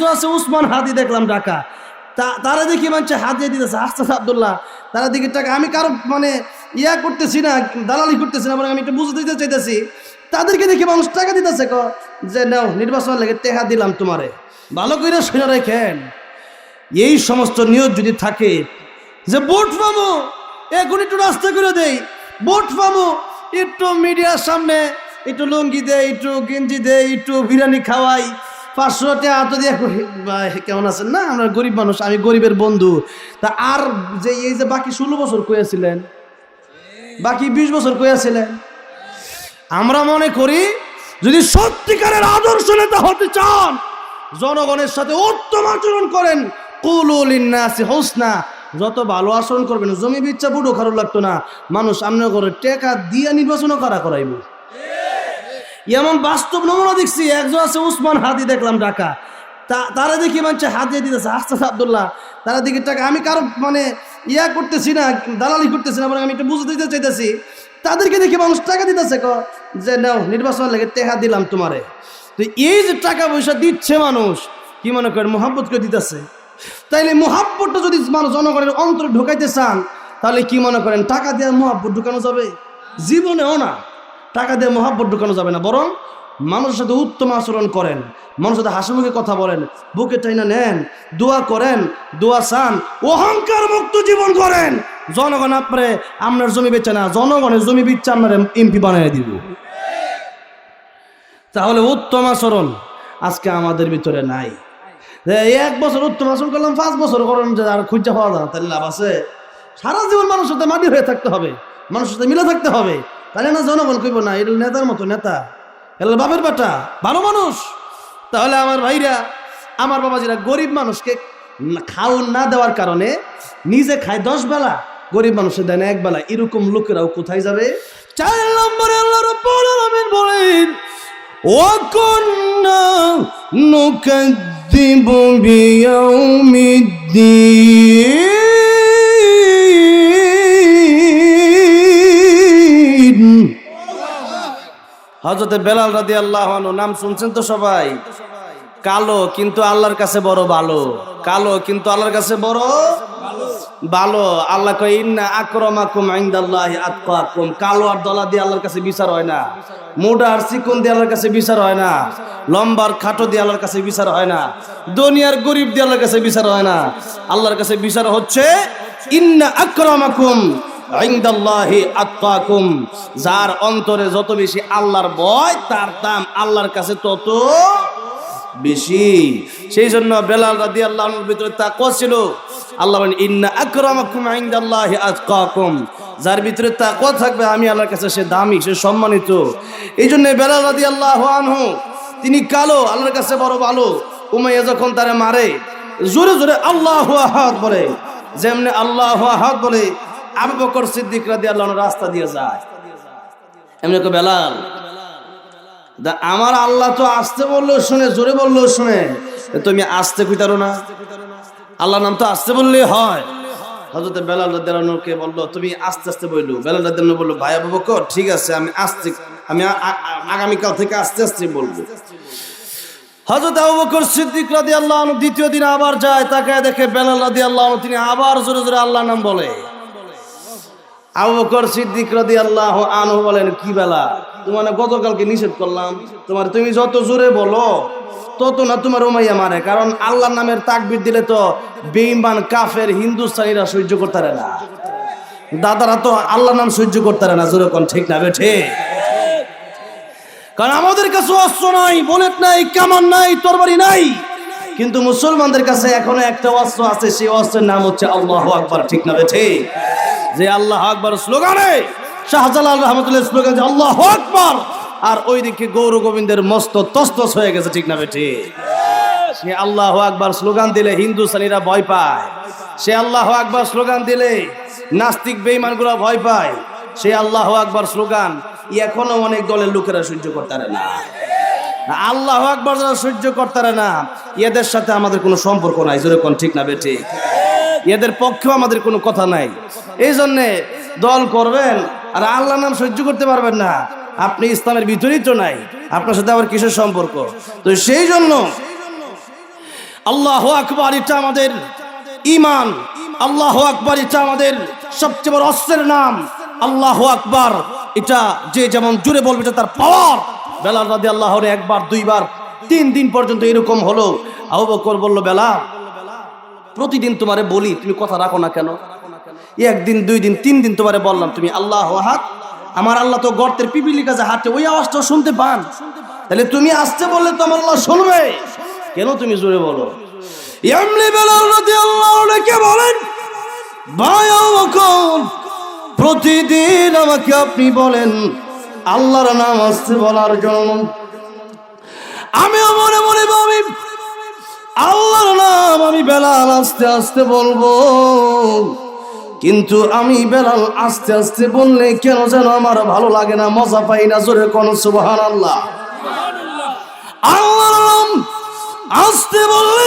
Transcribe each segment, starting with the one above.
একজন আছে উসমান হাদি দেখলাম ঢাকা, তারা দেখি মানছে হাত দিয়ে দিতেছে আহসান আব্দুল্লাহ, তারা দেখি টাকা। আমি কারো মানে ইয়া করতেছি না, দালালি করতেছি না, আমি একটু বুঝতে দিতে চাইতেছি। তাদেরকে দেখি মানুষ টাকা দিতেছে যে নাও নির্বাচন লেগে টেকা দিলাম তোমারে। ভালো করে শুনে রাখেন, এই সমস্ত নিয়ত যদি থাকে যে ভোট পাবো, এখন একটু রাস্তা করে দেই, ভোট পাবো, একটু মিডিয়ার সামনে একটু লুঙ্গি দেয়, একটু গেঞ্জি দেয়, একটু বিরিয়ানি খাওয়াই, 500 টাকা হাত দিয়ে কেমন আছেন না, আমরা গরিব মানুষ, আমি গরিবের বন্ধু। তা আর যে এই যে বাকি 16 বছর কইয়াছিলেন, বাকি 20 বছর কইয়াছিলেন, আমরা মনে করি যদি সত্যিকারের আদর্শ নেতা হতে চান, জনগণের সাথে উত্তম আচরণ করেন, কুলু লিন্নাসি হুসনা, যত ভালো আচরণ করবেন, জমি বিচ্ছা বুড়ো খারাপ লাগতো না, মানুষ আমনে করে টাকা দিয়ে নির্বাচনও করাইব। এমন বাস্তব নমুনা দেখছি। একজন আছে উসমান হাদি দেখলাম ঢাকা, তারা দেখি মানছে হাত দিয়ে দিতেছে আহসান আব্দুল্লাহ, তারা দেখি টাকা। আমি কারো মানে ইয়া করতেছি না, দালালি করতেছি না, আমি একটু বুঝতে দিতে চাইতেছি। তাদেরকে দেখি মানুষ টাকা দিতেছে যে নাও নির্বাচন লেগে টেকা দিলাম তোমারে। তো এই যে টাকা পয়সা দিচ্ছে মানুষ, কি মনে করেন মোহাব্বত করে দিতেছে? তাইলে মোহাব্বতটা যদি মানুষ জনগণের অন্তরে ঢুকাইতে চান, তাহলে কি মনে করেন টাকা দিয়ে মোহাব্বত ঢুকানো যাবে? জীবনেও না, টাকা দিয়ে মোহাব্বত ঢুকানো যাবে না। বরং মানুষের সাথে উত্তম আচরণ করেন, মানুষের সাথে হাসি মুখে কথা বলেন, বুকে টাইনা নেন, দোয়া করেন, দোয়া চান, অহংকার মুক্ত জীবন করেন। জনগণ আপনার জমি বেচে না, জনগণের জমি বেচে আপনার এমপি বানিয়ে দিব। তাহলে উত্তম আচরণ আজকে আমাদের ভিতরে নাই। 1 বছর উত্তম আচরণ করলাম, 5 বছর করেন যে আর খুঁজা পাওয়া যায়, তাহলে লাভ আছে? সারা জীবন মানুষের সাথে মাটি হয়ে থাকতে হবে, মানুষের সাথে মিলে থাকতে হবে, তাহলে না জনগণ কইব না এটা নেতার মতো নেতা, এলা বাপের বেটা, ভালো মানুষ। তাহলে আমার ভাইরা, আমার বাবাজিরা, গরিব মানুষকে খাওন না দেওয়ার কারণে নিজে খায় 10 বেলা, গরিব মানুষের দেয় না 1 বেলা, এরকম লোকেরাও কোথায় যাবে? 4 নম্বরে আল্লাহ রাব্বুল আলামিন বলেন, ওয়া কুন্না নুকাযযিবু বিয়াউমিদ্দিন। হযরতে বেলাল রাদিয়াল্লাহু আনহু নাম শুনছেন তো সবাই? কালো কিন্তু আল্লাহর কাছে বড় ভালো, কালো কিন্তু আল্লাহর কাছে বড় ভালো। আল্লাহ কয় ইন্না আকরামাকুম ইনদাল্লাহি আতকাকুম। কালো আর দলা দিয়ে আল্লাহর কাছে বিচার হয় না, মোটা আর চিকন দিয়ে আল্লাহর কাছে বিচার হয় না, লম্বার খাটো দিয়ে আল্লাহর কাছে বিচার হয় না, দুনিয়ার গরিব দিয়ে আল্লাহর কাছে বিচার হয় না। আল্লাহর কাছে বিচার হচ্ছে ইন্না আকরামাকুম ইনদাল্লাহি আতকাকুম। যার অন্তরে যত বেশি আল্লাহর ভয়, তার দাম আল্লাহর কাছে তত বেশি। সেই জন্য বেলাল রাদিয়াল্লাহু আনহুর ভিতরে তাকওয়া ছিল। আল্লাহ বলেন ইন্না আকরামাকুম ইনদাল্লাহি আতকাকুম। যার ভিতরে তাকওয়া থাকবে, আমি আল্লাহর কাছে সে দামি, সে সম্মানিত। এই জন্য বেলাল রাদিয়াল্লাহু আনহু তিনি কালো, আল্লাহর কাছে বড় ভালো। উমাইয়া যখন তারে মারে, জোরে জোরে আল্লাহু আহাদ বলে, যেমনি আল্লাহু আহাদ বলে আবু বকর সিদ্দিক রাদিয়াল্লাহু আনহু রাস্তা দিয়ে যায়। এমনি কো বেলাল, আমার আল্লাহ তো আসতে বললো শুনে, জোরে বললো শুনে, তুমি আসতে কইতারো না? আল্লাহ নাম তো আসতে বললেই হয়। হযরত বেলাল রাদিয়াল্লাহু আনহুকে বললো তুমি আস্তে আস্তে বললো। বেলাল রাদিয়াল্লাহু আনহু বললো, ভাই আবু বকর ঠিক আছে, আমি আগামীকাল থেকে আস্তে আস্তে বলবো। হযরত আবু বকর সিদ্দিক রাদিয়াল্লাহু আনহু দ্বিতীয় দিন আবার যায়, তাকায় দেখে বেলাল রাদিয়াল্লাহু আনহু তিনি আবার জোরে জোরে আল্লাহর নাম বলে। আবু বকর সিদ্দিক রাদিয়াল্লাহু আনহু বলেন, কি বেলাল, তোমার গতকালকে নিষেধ করলাম, তুমি যত জোরে বলো তত না তোমার উমাইয়া মারে, কারণ আল্লাহর নামের তাকবীর দিলে তো বেঈমান কাফের হিন্দুস্তানিরা সহ্য করতে পারে না, দাদারা তো আল্লাহর নাম সহ্য করতে পারে না। জোরে কোন ঠিক না বেঠে? কারণ আমাদের কাছে অস্ত্র নাই, বুলেট নাই, কামান নাই, তরবারি নাই, কিন্তু মুসলমানদের কাছে এখনো একটা অস্ত্র আছে, সেই অস্ত্রের নাম হচ্ছে আল্লাহু আকবার। ঠিক না বেঠে? যে আল্লাহু আকবার স্লোগানে শাহজালাল রহমাতুল্লাহ স্লোগান যে আল্লাহু আকবার, আর ওইদিকে গৌর গোবিন্দের মস্ত তস্তস হয়ে গেছে। ঠিক না বেঠে? সে আল্লাহু আকবার স্লোগান দিলে হিন্দুস্তানিরা ভয় পায়, সে আল্লাহু আকবার স্লোগান দিলে নাস্তিক বেঈমানগুলো ভয় পায়, সে আল্লাহু আকবার স্লোগান এখনো অনেক দলের লোকেরা সহ্য করতে পারে না। আল্লাহু আকবার যারা সহ্য করতে পারে না, এদের সাথে আমাদের কোনো সম্পর্ক নাই। জোরে কোন ঠিক না বেঠে? এদের পক্ষেও আমাদের কোনো কথা নাই। এই জন্যে দল করবেন আর আল্লাহর নাম সহ্য করতে পারবেন না, আপনি ইসলামের ভিতরেই তো নাই, আপনার সাথে আবার কিসের সম্পর্ক? তো সেই জন্য আল্লাহু আকবার, এটা আমাদের ঈমান। আল্লাহু আকবার, এটা আমাদের সবচেয়ে বড় অস্ত্রের নাম। আল্লাহু আকবার, এটা যে যেমন জোরে বলবে এটা তার পাওয়ার। বেলাল রাদিয়াল্লাহু আনহু একবার, দুইবার, 3 দিন পর্যন্ত এরকম হলো। আবু বকর বলল, বেলাল, প্রতিদিন তোমারে বলি, তুমি কথা রাখো না কেন? 1 দিন, 2 দিন, 3 দিন তোমারে বললাম, তুমি আল্লাহু আহাদ। আমার আল্লাহ তো গর্তের পিপিলির কাছে হাঁটে, ওই আওয়াজটাও শুনতে পান। তাহলে তুমি আসতে বললে তো আমার আল্লাহ শুনবে, কেন তুমি জোরে বলো? এমনি বেলাল রাদিয়াল্লাহু আনহু বলেন, ভাই আবু বকর, প্রতিদিন আমাকে আপনি বলেন আল্লাহর নাম আসতে বলার জন্য। আমিও মনে মনে ভাবি, আল্লাহর নাম আমি বেলাল আস্তে আস্তে বলবো, কিন্তু আমি বেলাল আস্তে আস্তে বললে কেন যেন আমার ভালো লাগে না, মজা পাই না। জোরে কোন সুবহানাল্লাহ। আল্লাহর নাম আস্তে বললে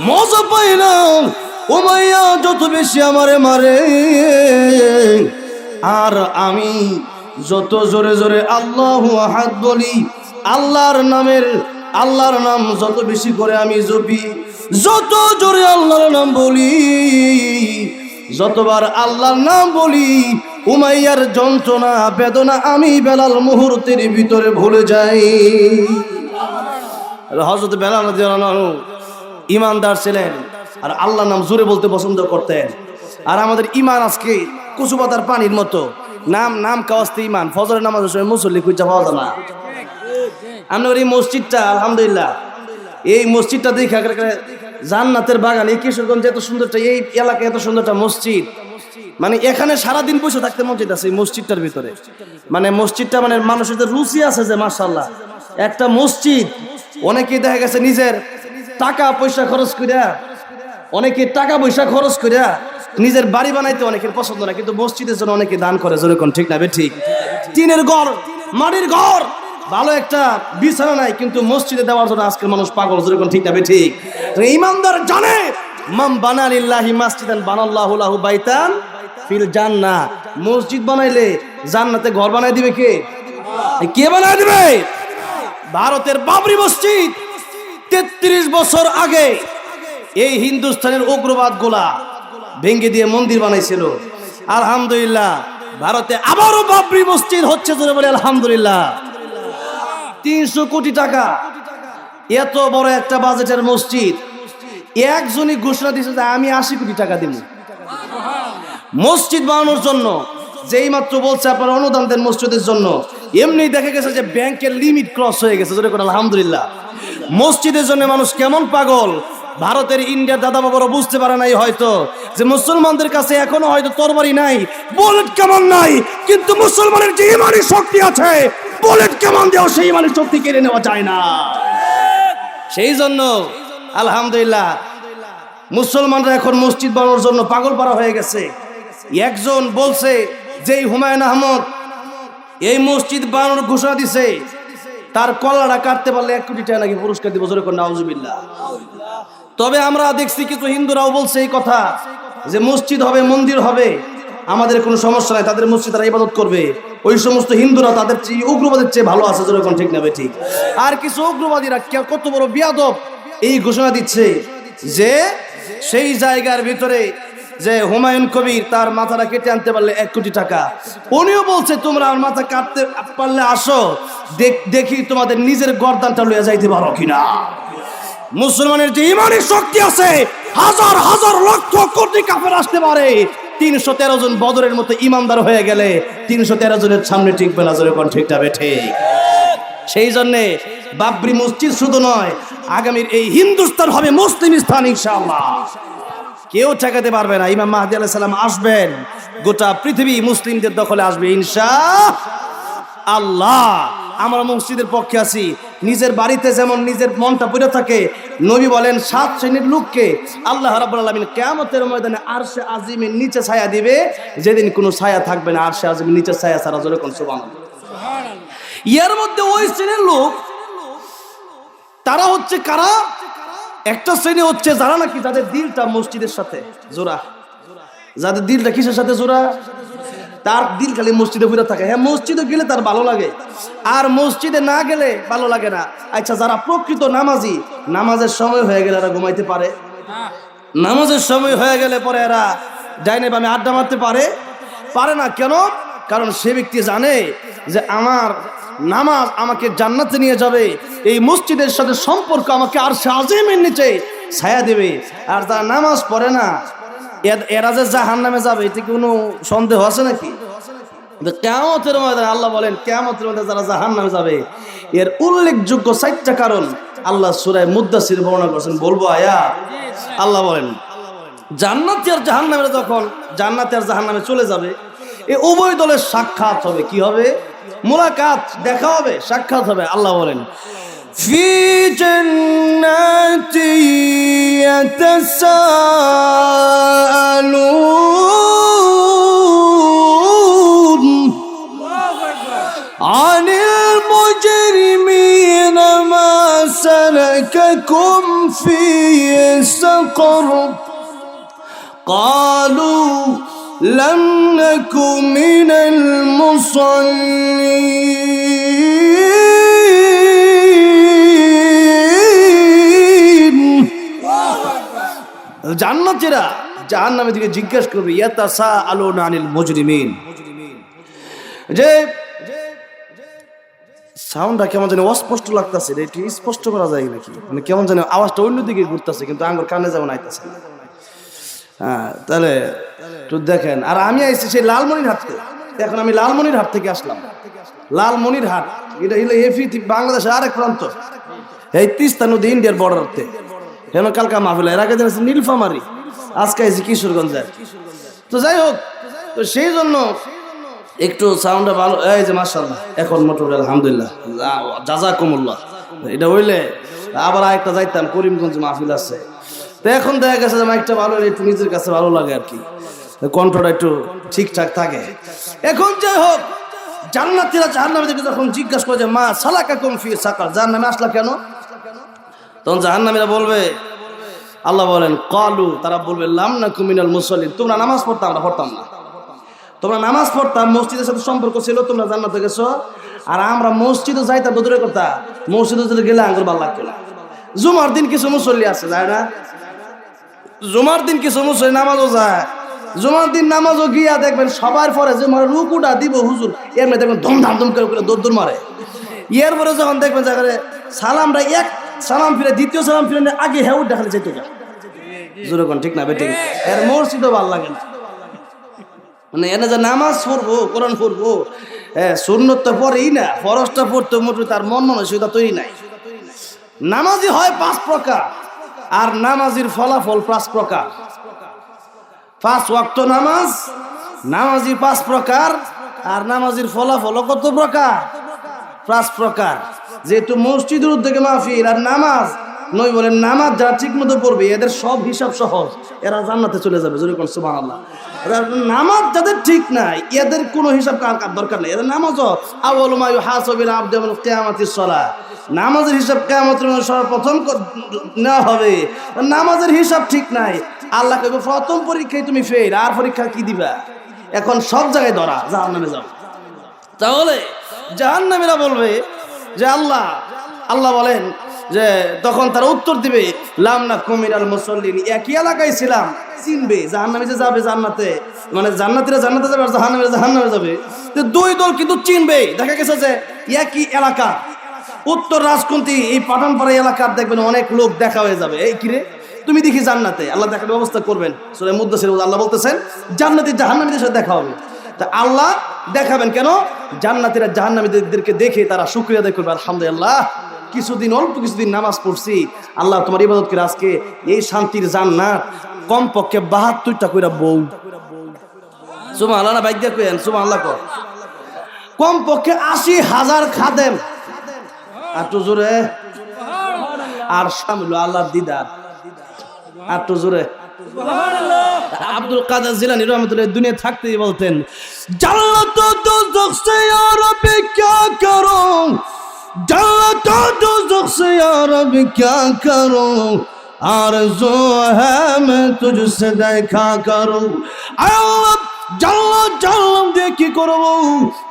মজা পাই না। উমাইয়া যত বেশি আমারে মারে, আর আমি যত জোরে জোরে আল্লাহু আহাদ বলি, আল্লাহর নাম যত বেশি করে আমি জপি, যত জোরে আল্লাহর নাম বলি, যতবার আল্লাহর নাম বলি, উমাইয়ার যন্ত্রণা বেদনা আমি বেলাল মুহূর্তের ভিতরে ভুলে যাই। হযরত বেলাল রাদিয়াল্লাহু আনহু ঈমানদার ছিলেন, আর আল্লাহর নাম জোরে বলতে পছন্দ করতেন। আর আমাদের ঈমান আজকে কচু পাতার পানির মতো, নাম কাওয়াজতে ঈমান। ফজরের নামাজের সময় মুসল্লি খুঁজে পাওয়া যায় না। আমরা এই মসজিদটা, আলহামদুলিল্লাহ, এই মসজিদটা দেখা জান্নাতের বাগান। এই কিশোরগঞ্জ এত সুন্দরটা, এই এলাকায় এত সুন্দরটা মসজিদ, মানে এখানে সারাদিন বসে থাকতে মসজিদ আছে এই মসজিদটার ভিতরে। মানে মসজিদটা, মানে মানুষের রুচি আছে যে মাশাআল্লাহ, একটা মসজিদ। অনেকে দেখা গেছে নিজের টাকা পয়সা খরচ করিয়া, অনেকে টাকা পয়সা খরচ করিয়া নিজের বাড়ি বানাইতে অনেকের পছন্দ না, কিন্তু মসজিদের জন্য অনেকে দান করে। যেরকম ঠিক না বে ঠিক? টিনের ঘর, মাটির ঘর, ভালো একটা বিছানা নাই, কিন্তু মসজিদে দেওয়ার জন্য আজকের মানুষ পাগল। যেরকম ঠিক না বে ঠিক? ঈমানদার জানে, মান বানা লিল্লাহি মাসজিদান বানাল্লাহু লাহু বাইতান ফিল জান্নাহ। মসজিদ বানাইলে জান্নাতে ঘর বানাই দিবে কে? কে বানাই দিবে? ভারতের বাবরি মসজিদ 33 বছর আগে এই হিন্দুস্তানের উগ্রবাদ গোলা ভেঙে দিয়ে মন্দির বানাইছিল। আলহামদুলিল্লাহ, ভারতে আবারও বাবরি মসজিদ হচ্ছে। জোরে বলে আলহামদুলিল্লাহ। 300 কোটি টাকা, এত বড় একটা বাজেটের মসজিদ। একজনই ঘোষণা দিয়েছে যে আমি 80 কোটি টাকা দিব মসজিদ বানানোর জন্য। যেই মাত্র বলছে আপনারা অনুদান দেন মসজিদের জন্য, এমনি দেখা গেছে যে ব্যাংকের লিমিট ক্রস হয়ে গেছে। জোরে করে আলহামদুলিল্লাহ। মসজিদের জন্য মানুষ কেমন পাগল! ভারতের ইন্ডিয়ার দাদা বাবারা বুঝতে পারে নাই হয়তো যে মুসলমানদের কাছে এখনো হয়তো তরবারি নাই, বুলেট কেমন নাই, কিন্তু মুসলমানের যে ইমানি শক্তি আছে, বুলেট কেমন দেও সেই ইমানি শক্তি কেড়ে নেওয়া যায় না। সেই জন্য আলহামদুলিল্লাহ মুসলমানরা এখন মসজিদ বানানোর জন্য পাগল পারা হয়ে গেছে। একজন বলছে যে হুমায়ুন আহমদ এই মসজিদ বানানোর ঘোষণা দিছে, তার কলাটা কাটতে পারলে 1 কোটি টাকা নাকি পুরস্কার দিব। জোরে করে নাউজুবিল্লাহ। তবে আমরা দেখছি কিছু হিন্দুরাও বলছে এই কথা যে মসজিদ হবে, মন্দির হবে, আমাদের কোনো সমস্যা নাই, তাদের মসজিদ তারা ইবাদত করবে। ওই সমস্ত হিন্দুরা তাদের চেয়ে, উগ্রবাদের চেয়ে ভালো আছে। যেরকম ঠিক না ঠিক? আর কিছু উগ্রবাদীরা কত বড় বিয়াদব, এই ঘোষণা দিচ্ছে যে সেই জায়গার ভিতরে যে হুমায়ুন কবির তার মাথাটা কেটে আনতে পারলে 1 কোটি টাকা। উনিও বলছে তোমরা আমার মাথা কাটতে পারলে আসো, দেখি তোমাদের নিজের গর্দানটা লইয়া যাইতে পারো কিনা। মুসলমানের যে ইমানি শক্তি আছে, হাজার হাজার লক্ষ কোটি কাফের আসতে পারে। 313 জন বদরের মতো ইমানদার হয়ে গেলে 313 জনের সামনে টিকবে না। যেরকম ঠিক যাবে ঠিক। সেই জন্যে বাবরি মসজিদ শুধু নয়, আগামীর এই হিন্দুস্তান হবে মুসলিম স্থান ইনশাআল্লাহ। কেউ ঠেকাতে পারবে না। ইমাম মাহদী আলাইহিস সালাম আসবেন, গোটা পৃথিবী মুসলিমদের দখলে আসবে ইনশাআল্লাহ। আমরা মসজিদের পক্ষে আছি। নিজের বাড়িতে যেমন নিজের মনটা পড়ে থাকে, নবী বলেন 7 শ্রেণীর লোককে আল্লাহ রাব্বুল আলামিন কিয়ামতের ময়দানে আরশে আজিমের নিচে ছায়া দিবে, যেদিন কোনো ছায়া থাকবে না আরশে আজিমের নিচে ছায়া ছাড়া। জোরে কোন সুবহানাল্লাহ। এর মধ্যে ওই শ্রেণীর লোক, তারা হচ্ছে কারা? একটা শ্রেণী হচ্ছে যারা নাকি যাদের দিলটা মসজিদের সাথে জোড়া, যাদের দিলটা কিসের সাথে জোড়া? তার দিল খালি মসজিদে ঘুরে থাকে। হ্যাঁ, মসজিদে গেলে তার ভালো লাগে, আর মসজিদে না গেলে ভালো লাগে না। আচ্ছা, যারা প্রকৃত নামাজি, নামাজের সময় হয়ে গেলে এরা ঘুমাইতে পারে? নামাজের সময় হয়ে গেলে পরে এরা ডাইনে বামে আড্ডা মারতে পারে না। কেন? কারণ সে ব্যক্তি জানে যে আমার নামাজ আমাকে জান্নাতে নিয়ে যাবে, এই মসজিদের সাথে সম্পর্ক আমাকে আরশে আজিমের নিচে ছায়া দেবে। আর যারা নামাজ পড়ে না, এরা যে জাহান্নামে যাবে, এতে কোনো সন্দেহ আছে নাকি? কিয়ামতের ময়দানে আল্লাহ বলেন, কিয়ামতের ময়দানে যারা জাহান্নামে যাবে, এর উল্লেখযোগ্য 4টা কারণ আল্লাহ সূরা মুদ্দাসির বর্ণনা করেছেন। বলবো আয়াত? আল্লাহ বলেন, জান্নাতি আর জাহান্নামীরা যখন জান্নাতে আর জাহান্নামে চলে যাবে, এই উভয় দলের সাক্ষাৎ হবে। কি হবে? মুলাকাত, দেখা হবে, সাক্ষাৎ হবে। আল্লাহ বলেন, ফি জান্নাতি ইয়াতাসাআলুন আনিল মুজরিমিনা মা সালাকাকুম ফি সাকার قالوا لم نك من المصلين। জান্নাতীরা জাহান্নামের দিকে জিজ্ঞাসা করবে, ইয়াতাসাআলুনা আনিল মুজরিমিন, যে সাউন্ডটা কেমন জানি অস্পষ্ট লাগতেছে, এটা একটু স্পষ্ট করা যায় নাকি? মানে কেমন জানি আওয়াজটা অন্যদিকে ঘুরতেছে, কিন্তু আঙ্গুর কানে যেমন আইতেছে। হ্যাঁ, তাহলে একটু দেখেন। আর আমি আইছি সেই লালমনিরহাট থেকে। এখন আমি লালমনিরহাট থেকে আসলাম। লালমনিরহাট এটা হলো এফি বাংলাদেশের আরেক প্রান্ত, এই তিস্তা নদী ইন্ডিয়ার বর্ডারতে। কেন কালকা মাহফিল, এর আগে জানাচ্ছি নীলফামারী, আজকে আইছি কিশোরগঞ্জের। তো যাই হোক, তো সেই জন্য একটু সাউন্ডটা ভালো। এই যে মাশাআল্লাহ, এখন মোটর আলহামদুলিল্লাহ, জাযাকুমুল্লাহ। এটা হইলে আবার আরেকটা যাইতাম, করিমগঞ্জ মাহফিল আছে। তো এখন দেখা গেছে যে মাইকটা ভালো, একটু নিজের কাছে ভালো লাগে আর কি, কণ্ঠটা একটু ঠিকঠাক থাকে। এখন যাই হোক, জান্নাতীরা জাহান্নামীদেরকে যখন জিজ্ঞাসা করে যে মা সালাকাকুম ফি সাকার, জাহান্নামে আসলা কেন? তখন জাহান্নামীরা বলবে, আল্লাহ বলেন, ক্বালু, তারা বলবে, লাম নাকু মিনাল মুসাল্লিন, তোমরা নামাজ পড়তাম, আমরা পড়তাম না। তোমরা নামাজ পড়তাম, মসজিদের সাথে সম্পর্ক ছিল, তোমরা জান্নাতে গেছো। আর আমরা মসজিদে যাইতাম, দূরের কথা, মসজিদে গেলে আঙ্গুর ভালো লাগতো না। জুমার দিন কিছু মুসল্লি আছে, যায় না? জুমার দিন কিছু মুসল্লি নামাজও যায়। জুমার দিন নামাজও গিয়া দেখবেন সবার পরে যে মানে রুকুটা দিব হুজুর, এর মধ্যে দেখবেন ধুমধাম করে দৌড় মারে। এর পরে যখন দেখবেন যে সালামটা এক সালাম ফিরে, দ্বিতীয় সালাম ফিরে আগে হ্যাঁ দেখা যেত না, জোরে কোন ঠিক না বেটি? এর মসজিদও ভালো লাগে না। মানে এনে যে নামাজ পড়বো, কোরআন পড়বো, হ্যাঁ সুন্নত তো পড়েই না, ফরজটা পড়তে মোটে তার মন মানসিকতা তৈরি নাই। নামাজি হয় 5 প্রকার, আর নামাজির ফলাফল 5 প্রকার। 5 ওয়াক্ত নামাজ, নামাজি 5 প্রকার, আর নামাজির ফলাফল কত প্রকার? 5 প্রকার। যেহেতু মসজিদের উদ্যোগে মাহফিল আর নামাজ নই, বলেন নামাজ যারা ঠিক মতো পড়বে এদের সব হিসাব সহজ, এরা জান্নাতে চলে যাবে। জোরে কোন সুবহানাল্লাহ। নামাজ যাদের ঠিক নাই, এদের কোনো হিসাব কার দরকার নেই। এদের নামাজও আউয়ালু মা ইউহাসাবিল আবদু ইয়াউমাল কিয়ামাতিস সালাহ, নামাজের হিসাব কিয়ামতের দিন সর্বপ্রথম নেওয়া হবে। নামাজের হিসাব ঠিক নাই, আল্লাহ কইবে প্রথম পরীক্ষায় তুমি ফেল, আর পরীক্ষা কি দিবা? এখন সব জায়গায় ধরা, জাহান্নামে যাও। তাহলে জাহান্নামীরা বলবে যে আল্লাহ বলেন যে তখন তারা উত্তর দিবে, লাম নাকু মিনাল মুসাল্লিন, একই এলাকায় ছিলাম, চিনবে। জাহান্নামে যে যাবে জান্নাতে, মানে জান্নাতীরা জান্নাতে যাবে আর জাহান্নামীরা জাহান্নামে যাবে, তো দুই দল কিন্তু চিনবে। দেখা গেছে যে একই এলাকা, উত্তর রাজকুন্তি এই পাঠানপাড়া এলাকার দেখবেন অনেক লোক দেখা হয়ে যাবে। এই কিরে তুমি দেখি জান্নাতে, আল্লাহ দেখার ব্যবস্থা করবেন। সূরা মুদ্দাসির আল্লাহ বলতেছেন জান্নাতি জাহান্নামীদের সাথে দেখা হবে। তা আল্লাহ দেখাবেন কেন? জান্নাতীরা জাহান্নামীদেরকে দেখে তারা শুকরিয়া আদায় করবে, আলহামদুলিল্লাহ অল্প কিছুদিন নামাজ পড়ছি, আল্লাহ তোমার ইবাদত করে আজকে এই শান্তির জান্নাত, কমপক্ষে 72টা কইরা বউ, সুবহানাল্লাহ না বাইক দিয়ে কইেন সুবহানাল্লাহ, কমপক্ষে 80,000 খাদেম, আর তো জোরে, আর শামিল আল্লাহর দিদার, আর তো জোরে আব্দুল কাদের জিলানী রহমাতুল্লাহ দুনিয়া থাকতেই বলতেন, জান্নাত দোজখ সে ইয়া রব্বি ক্যা করুঁ, জান্নাত দোজখ সে ইয়া রব্বি ক্যা করুঁ, আরজু হ্যায় मैं तुझसे देखा करूं। জান্নাত জাহান্নাম দিয়ে কি করব?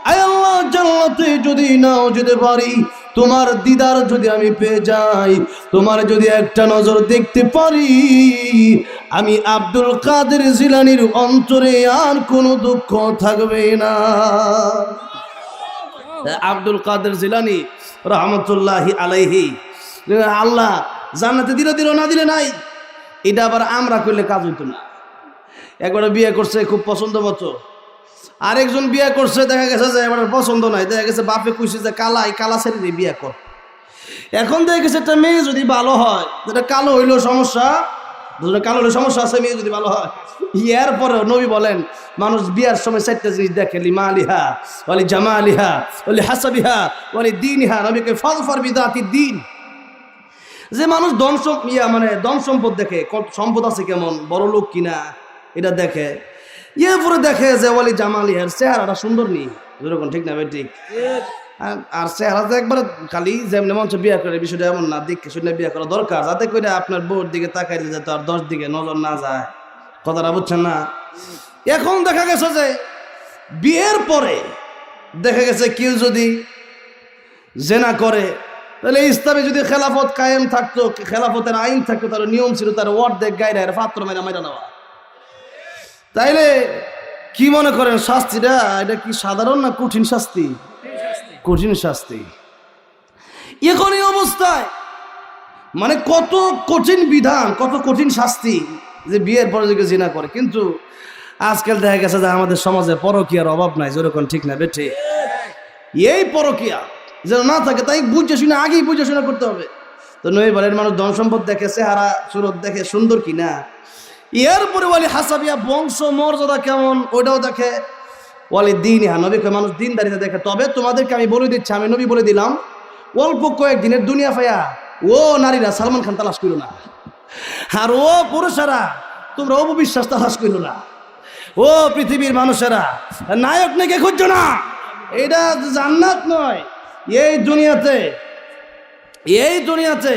আয় আল্লাহ, জান্নাতে যদি নাও যেতে পারি, তোমার দিদার যদি আমি পেয়ে যাই, তোমার যদি একটা নজর দেখতে পারি, আমি আব্দুল কাদের জিলানীর অন্তরে আর কোনো দুঃখ থাকবে না। আব্দুল কাদের জিলানী রহমতুল্লাহি আলাইহি, আল্লাহ জান্নাতে দিল না দিলে নাই, এটা আবার আমরা করলে কাজ হইতো না। একবার বিয়ে করছে খুব পছন্দ মতো, আরেকজন বিয়ে করছে, দেখা গেছে যে এবার পছন্দ নাই, দেখা গেছে বাপে কইছে যে কালা ছেলে বিয়ে কর। এখন দেখা গেছে একটা মেয়ে যদি ভালো হয়, যেটা কালো হইলেও সমস্যা, কালো হইলে সমস্যা আছে, মেয়ে যদি ভালো হয়। এর পরেও নবী বলেন, মানুষ বিয়ার সময় 4টা জিনিস দেখে, লিমালিহা ওয়ালি জামালিহা ওয়ালি হাসাবিহা ওয়ালি দীনিহা। নবীকে ফাযফার বিযাতি দ্বীন, যে মানুষ ধন সম্পদ দেখে, সম্পদ আছে কেমন, বড় লোক কিনা এটা দেখে। এরপরে দেখে যে ওয়ালি জামালিহার, চেহারাটা সুন্দর নি, যেরকম ঠিক না ভাই? ঠিক। আর চেহারা তো একবার খালি যেমন মঞ্চ বিয়ে করে, বিষয়টা এমন না, দেখে শুনে বিয়ে করা দরকার, যাতে করে আপনার বউর দিকে তাকাইলে যাতে আর 10 দিকে নজর না যায়। কথাটা বুঝছেন না? এখন দেখা গেছে যে বিয়ের পরে দেখা গেছে কেউ যদি জেনা করে, তাহলে ইসলামে যদি খেলাফত কায়েম থাকতো, খেলাফতের আইন থাকতো, তার নিয়ম ছিল তার অর্ধেক গায়ে পাত্র মেরা নেওয়া। তাইলে কি মনে করেন শাস্তিটা, এটা কি সাধারণ না কঠিন শাস্তি? কঠিন শাস্তি। এখন এই অবস্থায় মানে কত কঠিন বিধান, কত কঠিন শাস্তি, যে বিয়ের পরে যদি জিনা করে। কিন্তু আজকাল দেখা গেছে যে আমাদের সমাজে পরকীয়ার অভাব নাই, যেরকম ঠিক না বেঠে? এই পরকীয়া যেন না থাকে, তাই বুঝে শুনে, আগেই বুঝে শুনে করতে হবে। তো নই বলেন, মানুষ ধন সম্পদ দেখে, চেহারা সুরত দেখে, সুন্দর কিনা, এরপরে ওয়ালি হাসাবিয়া, বংশ মর্যাদা কেমন, ওইটাও দেখে। ওয়ালি দীনিহা, নবী কয় মানুষ দিনদারিতা দেখে। তবে তোমাদেরকে আমি বলে দিচ্ছি, আমি নবী বলে দিলাম, অল্প কয়েকদিনের দুনিয়া পাইয়া ও নারীরা সালমান খান তালাশ করো না, আর ও পুরুষেরা তোমরা অপবিশ্বাস তালাশ করো না, ও পৃথিবীর মানুষেরা নায়ক নাকি খুঁজছো না। এটা জান্নাত নয়। এই দুনিয়াতে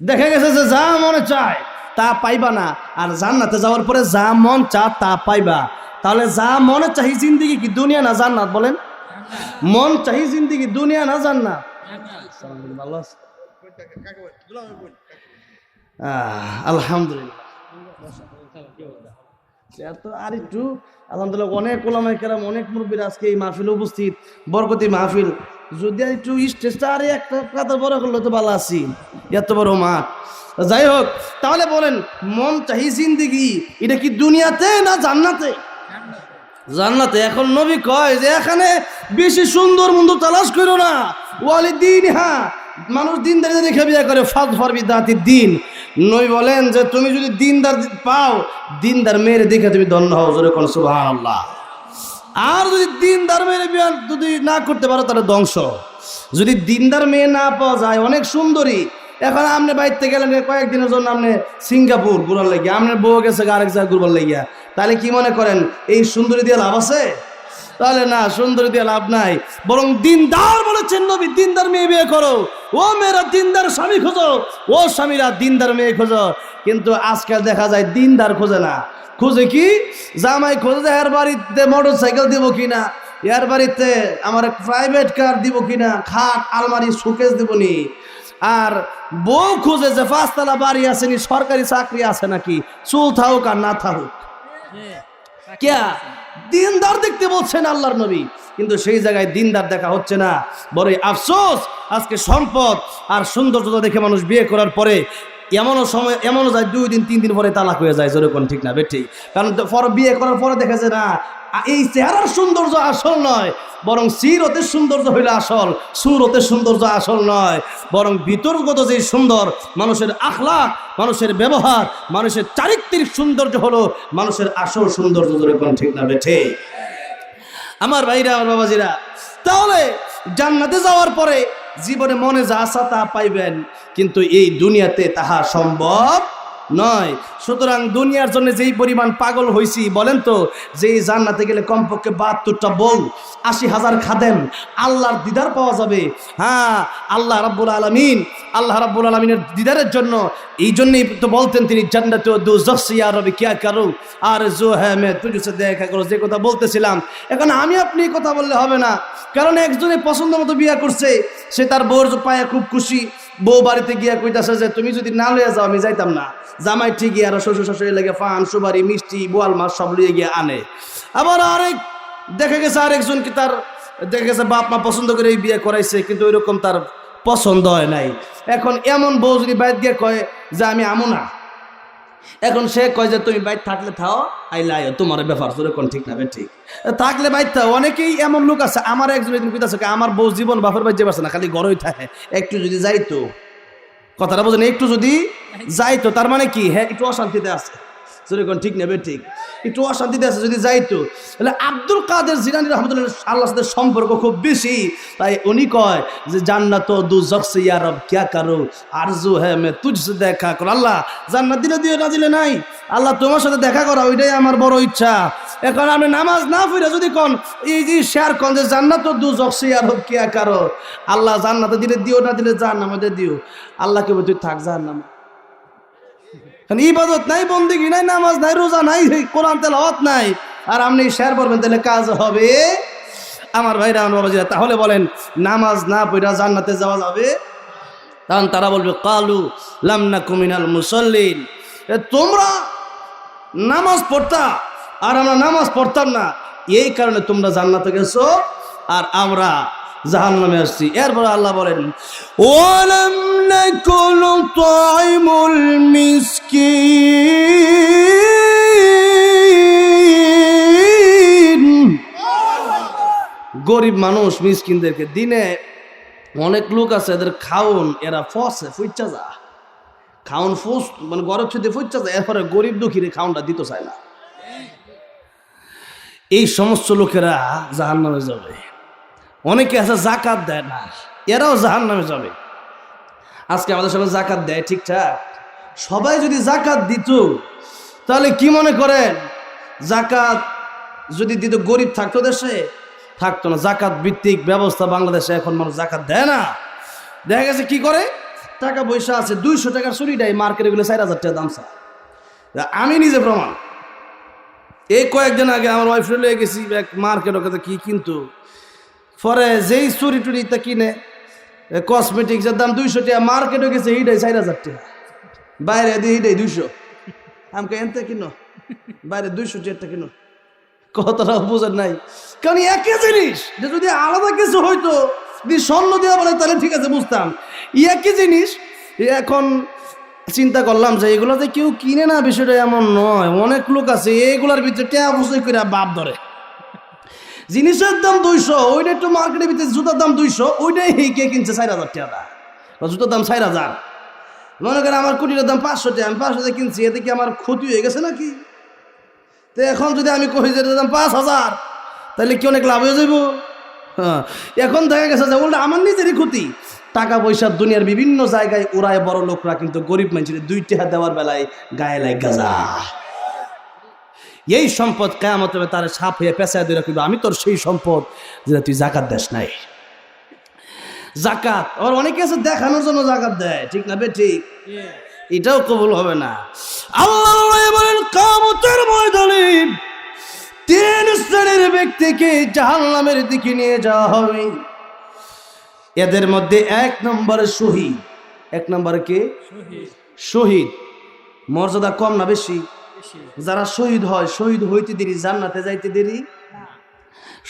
দেখা গেছে যে যা মনে চায় তা পাইবা না, আর জান্নাতে যাওয়ার পরে যা মন চা তা পাইবা। তাহলে যা মনে চাই জিন্দিগি কি দুনিয়া না জান্নাত? বলেন, মন চাই জিন্দিগি দুনিয়া না জান্নাত? ভালো আছে, আলহামদুলিল্লাহ। আর একটু আলহামদুলিল্লাহ, অনেক ওলামায়ে কেরাম, অনেক মুরব্বীরা আজকে এই মাহফিলে উপস্থিত, বরকতি মাহফিল। যদি একটু স্টেজটা আরে একটা কাতার বড় করলে তো ভালো আছি, এত বড় মাঠ। যাই হোক, তাহলে বলেন মন চাহি জিন্দিগি, এটা কি দুনিয়াতে না জান্নাতে? জান্নাতে। এখন নবী কয় যে এখানে বেশি সুন্দর মন্দ তালাশ করো না, ওয়ালি দীনিহা, মানুষ দিনদারিতা দেখে বিয়ে করে, ফাযফার বিযাতি দ্বীন। নবী বলেন যে তুমি যদি দিনদার পাও, দিনদার মেয়ের দেখে তুমি ধন্য হও, জোরে কোন সুবহানাল্লাহ। আর যদি দিনদার মেয়ের বিয়ে যদি না করতে পারো, তাহলে ধ্বংস। যদি দিনদার মেয়ে না পাওয়া যায়, অনেক সুন্দরী, এখন আপনি বাইরে গেলেন কয়েকদিনের জন্য, আপনি সিঙ্গাপুর ঘুরার লাগিয়া, আপনার বউ গেছে আরেক জায়গায় ঘুরবার লাগিয়া, তাহলে কি মনে করেন এই সুন্দরী দিয়ে লাভ আছে? তাহলে না, সুন্দরী দিয়ে লাভ নাই। বরং দিনদার বলেছেন নবী, দিনদার মেয়ে বিয়ে করো। ও মেয়েরা দিনদার স্বামী খোঁজো, ও স্বামীরা দিনদার মেয়ে খোঁজো। কিন্তু আজকাল দেখা যায় দিনদার খোঁজে না, খুঁজে কি জামাই খোঁজে, এর বাড়িতে মোটর সাইকেল দিব কিনা, এর বাড়িতে আমার প্রাইভেট কার দিব কিনা, খাট আলমারি শোকেস দিবনি। আর বউ খুঁজে যে 5 তলা বাড়ি আসেনি, সরকারি চাকরি আছে নাকি, চুল থাকুক আর না থাকুক। কে দিনদার দেখতে বলছেন আল্লাহর নবী, কিন্তু সেই জায়গায় দিনদার দেখা হচ্ছে না। বড়ই আফসোস, আজকে সম্পদ আর সৌন্দর্যতা দেখে মানুষ বিয়ে করার পরে এমনও যায় 2 দিন 3 দিন পরে তালাক হয়ে যায়, যেরকম ঠিক না বেঠি? কারণ বিয়ে করার পরে দেখা যায় না, এই চেহারার সৌন্দর্য আসল নয়, বরং সিরতের সৌন্দর্য হইলে আসল, সুরতের সৌন্দর্য আসল নয়, বরং ভিতরগত যে সুন্দর, মানুষের আখলাক, মানুষের ব্যবহার, মানুষের চারিত্রিক সৌন্দর্য হলো মানুষের আসল সৌন্দর্য, যেরকম ঠিক না বেঠে? আমার ভাইরা, আমার বাবাজিরা, তাহলে জান্নাতে যাওয়ার পরে জীবনে মনে যা আসা তা পাইবেন, কিন্তু এই দুনিয়াতে তাহা সম্ভব নয়। সুতরাং দুনিয়ার জন্য যেই পরিমাণ পাগল হইছি বলেন তো, যেই জান্নাতে গেলে কমপক্ষে 72টা বউ, 80,000 খাদেম, আল্লাহর দিদার পাওয়া যাবে। হ্যাঁ, আল্লাহ রাব্বুল আলামিনের দিদারের জন্য এই জন্যই তো বলতেন তিনি, জান্নাত ও দোজখ সে ইয়া রব্বি কিয়া করুঁ আরজু হ্যাঁ মে তুঝসে দেখা করো, যে কথা বলতেছিলাম। এখন আমি আপনি কথা বললে হবে না, কারণ একজনে পছন্দ মতো বিয়ে করছে, সে তার বউর পায়ে খুব খুশি। বউ বাড়িতে গিয়া কইতাছে যে তুমি যদি না লইয়া যাও আমি যাইতাম না। জামাই ঠিকই আর শ্বশুর শাশুড়ি লাগে পান সুপারি মিষ্টি বোয়াল মাছ সব লইয়ে গিয়ে আনে। আবার আরেক দেখা গেছে আরেকজন কি তার দেখা গেছে বাপ মা পছন্দ করে এই বিয়ে করাইছে, কিন্তু ওইরকম তার পছন্দ হয় নাই। এখন এমন বউ যদি বাইর গিয়ে কয় যে আমি আমো না, এখন সে কয় যে তুমি বাইর থাকলে থাও আইলা তোমার ব্যাপার তোর ঠিক না ঠিক থাকলে বাইর থাও। অনেকেই এমন লোক আছে, আমার একজন কইতাছে আমার বউ জীবন বাপের বাড়ি যেতে পারছে না, খালি ঘরই থাকে, একটু যদি যাইতো, কথাটা বোঝেন, একটু যদি যাইতো তার মানে কি, হ্যাঁ একটু অশান্তিতে আছে, যেরকম ঠিক নেবে ঠিক একটু অশান্তিতে আছে, যদি যাইতো। তাহলে আব্দুল কাদের জিলানী রাহমাতুল্লাহ আল্লাহর সাথে সম্পর্ক খুব বেশি, তাই উনি কয় যে জান্নাত ও দুজখ সে ইয়া রব কিয়া করো আরজু হ্যাঁ মে তুঝসে দেখা করো। আল্লাহ জান্নাত দিলে দিও, না দিলে নাই, আল্লাহ তোমার সাথে দেখা করা ওইটাই আমার বড় ইচ্ছা। এখন আপনি নামাজ না পড়ে যদি কোন এই যে শেয়ার কোন যে জান্নাত ও দুজখ সে ইয়া রব কিয়া করো, আল্লাহ জান্নাতে দিলে দিও, না দিলে জাহান্নামে দিও, আল্লাহকে বলে তুই থাক জাহান্নামে। ইবাদত নাই, বন্দেগী নাই, নামাজ নাই, রোজা নাই, কোরআন তেলাওয়াত নাই, আর আপনি শেয়ার করবেন, তাহলে কাজ হবে? আমার ভাইরা আমার বাবাজিরা, তাহলে বলেন নামাজ না পড়া জান্নাতে যাওয়া যাবে? তখন তারা বলবে কালু লাম নাকু মিনাল মুসাল্লিন, তোমরা নামাজ পড়তা আর আমরা নামাজ পড়তাম না, এই কারণে তোমরা জান্নাতে গেছো আর আমরা জাহান্নামে আসছি। এরপর আল্লাহ বলেন ওয়ালাম নাকুল তুইমুল মিসকিন, গরিব মানুষ মিসকিনদেরকে দিনে অনেক লোক আছে এদের খাউন এরা ফসে ফুইচ্ছা যা, খাউন ফুস মানে গরব ছুটে ফুইচ্ছা যায়, এরপরে গরিব দুঃখীরে খাউনটা দিতে চায় না। এই সমস্ত লোকেরা জাহান্নামে যাবে। অনেকে আছে জাকাত দেয় না, এরাও জাহান্নামে যাবে। আজকে আমাদের সবাই জাকাত দেয় ঠিকঠাক, সবাই যদি জাকাত দিত তাহলে কি মনে করেন, জাকাত যদি দিত গরিব থাকতো দেশে? থাকতো না। জাকাত ভিত্তিক ব্যবস্থা বাংলাদেশে, এখন মানুষ জাকাত দেয় না। দেখা গেছে কি করে, টাকা পয়সা আছে 200 টাকার চুরিটাই মার্কেটে গেলে 4,000 টাকা দাম চায়। আমি নিজে প্রমাণ, এই কয়েকদিন আগে আমার ওয়াইফ লয়ে গেছি এক মার্কেট, ওখানে কি কিন্তু পরে যেই চুরি টুরিটা কিনে কসমেটিক্সের দাম 200 টাকা, মার্কেটে গেছে এইটাই 4,000 টাকা, বাইরে দিয়ে এইটাই 200, আমাকে এনতে কিনো বাইরে 200 টাকা কিনো। কতটা বোঝেন নাই, কারণ একই জিনিস যে যদি আলাদা কিছু হইতো, যদি স্বর্ণ দেওয়া বলে তাহলে ঠিক আছে বুঝতাম, একই জিনিস। এখন চিন্তা করলাম যে এগুলো যে কেউ কিনে না, বিষয়টা এমন নয়। অনেক লোক আছে এগুলার ভিতরে টাকা বসে করে বাপ ধরে, জিনিসের দাম 200, ওইটা একটু মার্কেটের ভিতরে জুতার দাম 200, ওইটাই কে কিনছে 4,000 টাকা, জুতার দাম 4,000। মনে করেন আমার কোটিটার দাম 500 টাকা, আমি 500 টাকা কিনছি, এতে কি আমার ক্ষতি হয়ে গেছে নাকি? তো এখন যদি আমি কই যে দাম 5,000, তাহলে কি অনেক লাভ হয়ে যাব? হ্যাঁ, এখন দেখা গেছে যে ওটা আমার নিজেরই ক্ষতি। টাকা পয়সা দুনিয়ার বিভিন্ন জায়গায় ওরায় বড় লোকরা, কিন্তু গরিব মানুষের 2 টাকা দেওয়ার বেলায় গায়ে লাগে গাজা। এই সম্পদ কিয়ামত হবে তার সাপ হয়ে পেঁচায় দিয়ে রাখবে, আমি তোর সেই সম্পদ যেটা তুই জাকাত দেস নাই। জাকাত আর অনেকে আছে দেখানোর জন্য জাকাত দেয়, ঠিক না বে ঠিক? এটাও কবুল হবে না। আল্লাহ বলেন কিয়ামতের ময়দানে 3 শ্রেণীর ব্যক্তিকে জাহান্নামের দিকে নিয়ে যাওয়া হবে। এদের মধ্যে 1 নম্বরে শহীদ। 1 নম্বরে কে? শহীদ। মর্যাদা কম না বেশি? যারা শহীদ হয়, শহীদ হইতে দেরি, জান্নাতে যাইতে দেরি।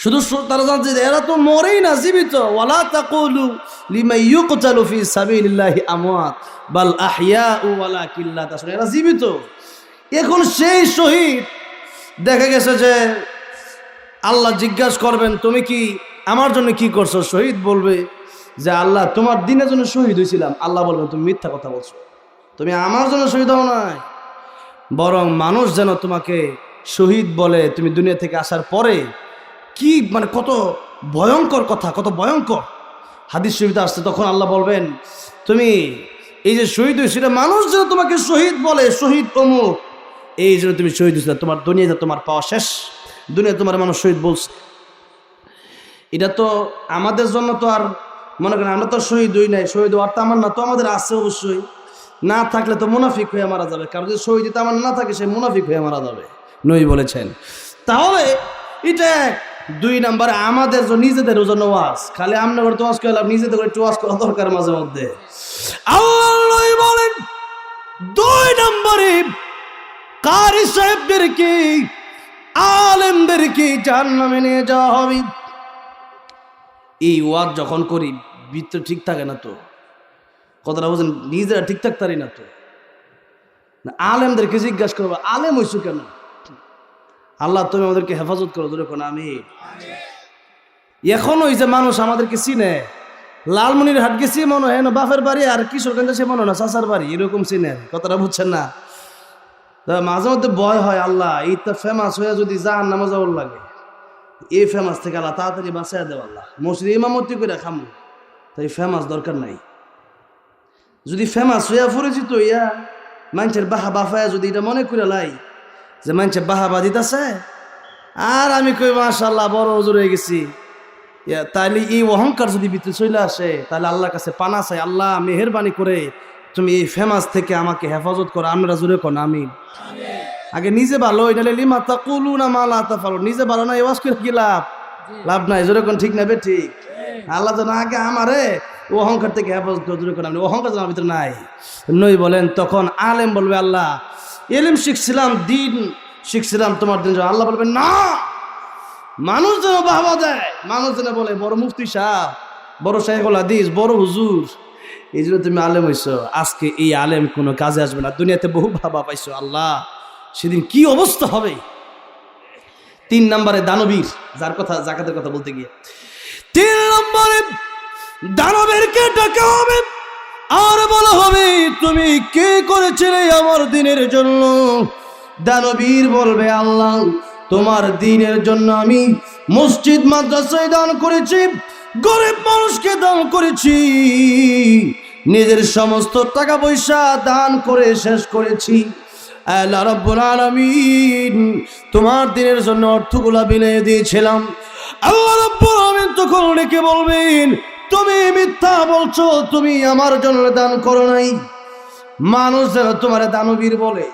শুধু তারা জানছে এরা তো মরেই না, জীবিত। ওয়ালা তাকুলু লিমান ইউকতালু ফি সাবিলিল্লাহি আমওয়াত বাল আহইয়াউ ওয়ালাকিন লা তাশউরুন, এরা জীবিত। এখন সেই শহীদ দেখা গেছে যে আল্লাহ জিজ্ঞাসা করবেন তুমি কি আমার জন্য কি করছো? শহীদ বলবে যে আল্লাহ তোমার দিনের জন্য শহীদ হয়েছিলাম। আল্লাহ বলবেন তুমি মিথ্যা কথা বলছো, তুমি আমার জন্য শহীদ হও নাই, বরং মানুষ যেন তোমাকে শহীদ বলে। তুমি দুনিয়া থেকে আসার পরে কি মানে কত ভয়ঙ্কর কথা, কত ভয়ঙ্কর হাদিস শরীফে আসছে। তখন আল্লাহ বলবেন তুমি এই যে শহীদ হয়েছিল, মানুষ যেন তোমাকে শহীদ বলে, শহীদ অমুক, এই জন্য তুমি শহীদ হয়েছিল। তোমার দুনিয়াতে তোমার পাওয়া শেষ, দুনিয়া তোমার মানুষ শহীদ বলছে। এটা তো আমাদের জন্য তো আর মনে করেন আমরা তো শহীদ হই নাই, শহীদ হওয়ার তামান্না তো আমাদের আছে অবশ্যই, না থাকলে তো মুনাফিক হয়ে মারা যাবে। কারণ যদি শহীদ তামান্না না থাকে সে মুনাফিক হয়ে মারা যাবে, নবী বলেছেন। তাহলে এটা 2 নম্বরে আমাদের নিজেদের জন্য ওয়াজ, খালি আমরা করে ওয়াজ করলাম, নিজেদের করে একটু ওয়াজ করা দরকার মাঝে মধ্যে। আল্লাহ নবী বলেন 2 নম্বরে কারি সাহেবদেরকে, আলেমদেরকে জাহান্নামে নিয়ে যাওয়া হবে। এই ওয়াজ যখন করি ভিতরে ঠিক থাকে না তো, কথাটা বুঝেন, নিজেরা ঠিক থাকতারি না তো। আলেমদেরকে জিজ্ঞাসা করবো, আলেম হইছো কেন? আল্লাহ তুমি আমাদেরকে হেফাজত করো, ধরে কোন আমি। এখন ওই যে মানুষ আমাদেরকে চিনে, লালমনির হাট গেছি মনে হয় না বাপের বাড়ি, আর কিশোরগঞ্জে সে মনে না চাচার বাড়ি, এরকম চিনে, কথাটা বুঝছেন না? মাঝে মধ্যে ভয় হয়, আল্লাহ এইটা ফেমাস হয়ে যদি জাহান্নামে যাওয়ার লাগে, এই ফেমাস থেকে আল্লাহ তাড়াতাড়ি বাঁচাইয়া দেব। আল্লাহ মসজিদে ইমামতি করে খামু, তাই ফেমাস দরকার নাই। যদি ফেমাস হইয়া পরিচিত হইয়া মানুষের বাহা বাফায়া যদি এটা মনে করে লাই যে মানুষের বাহা বাদিতেছে, আর আমি কই মাশাআল্লাহ বড় হুজুর হয়ে গেছি, তাইলে এই অহংকার যদি ভিতরে চলে আসে, তাহলে আল্লাহর কাছে পানা চাই, আল্লাহ মেহেরবানি করে তুমি এই ফেমাস থেকে আমাকে হেফাজত করো। আমরা জোরে কোন আমিন। আগে নিজে ভালো, এটা লিমা তাকুলুনা মা লা তাফালুন, নিজে ভালো না ওয়াজ করে কি লাভ? লাভ নাই, জোরে কোন ঠিক না বে ঠিক? আল্লাহ যেন আগে আমারে ও অহংকার থেকে হেফাজত করে, জোরে কোন আমিন। অহংকার যেন আমার ভিতরে নাই। নই বলেন তখন আলেম বলবে, আল্লাহ ইলম শিখছিলাম, দিন শিখছিলাম তোমার দিন। আল্লাহ বলবেন না, মানুষ যেন বাহবা দেয়, মানুষ যেন বলে বড় মুফতি সাহেব, বড় শাইখুল হাদিস, বড় হুজুর, এই জন্য তুমি আলেম হইছো। আজকে এই আলেম কোনো কাজে আসবে না, দুনিয়াতে বহু বাবা পাইছো। আল্লাহ সেদিন কি অবস্থা হবে। 3 নম্বরে দানবীর, যার কথা জাকাতের কথা বলতে গিয়ে 3 নম্বরে দানবীরকে ডাকা হবে আর বলা হবে, তুমি কে করেছিলে আমার দিনের জন্য? দানবীর বলবে, আল্লাহ তোমার দিনের জন্য আমি মসজিদ মাদ্রাসায় দান করেছি, গরিব মানুষকে দান করেছি, নিজের সমস্ত টাকা পয়সা দান করে শেষ করেছি। আল্লাহ রাব্বুল আলামিন তোমার দিনের জন্য অর্থগুলা বিলিয়ে দিয়েছিলাম। আল্লাহ রাব্বুল আলামিন তখন ডেকে বলবেন, তুমি মিথ্যা বলছো, তুমি আমার জন্য দান করো নাই। মানুষ যেন তোমার দানবীর বলে,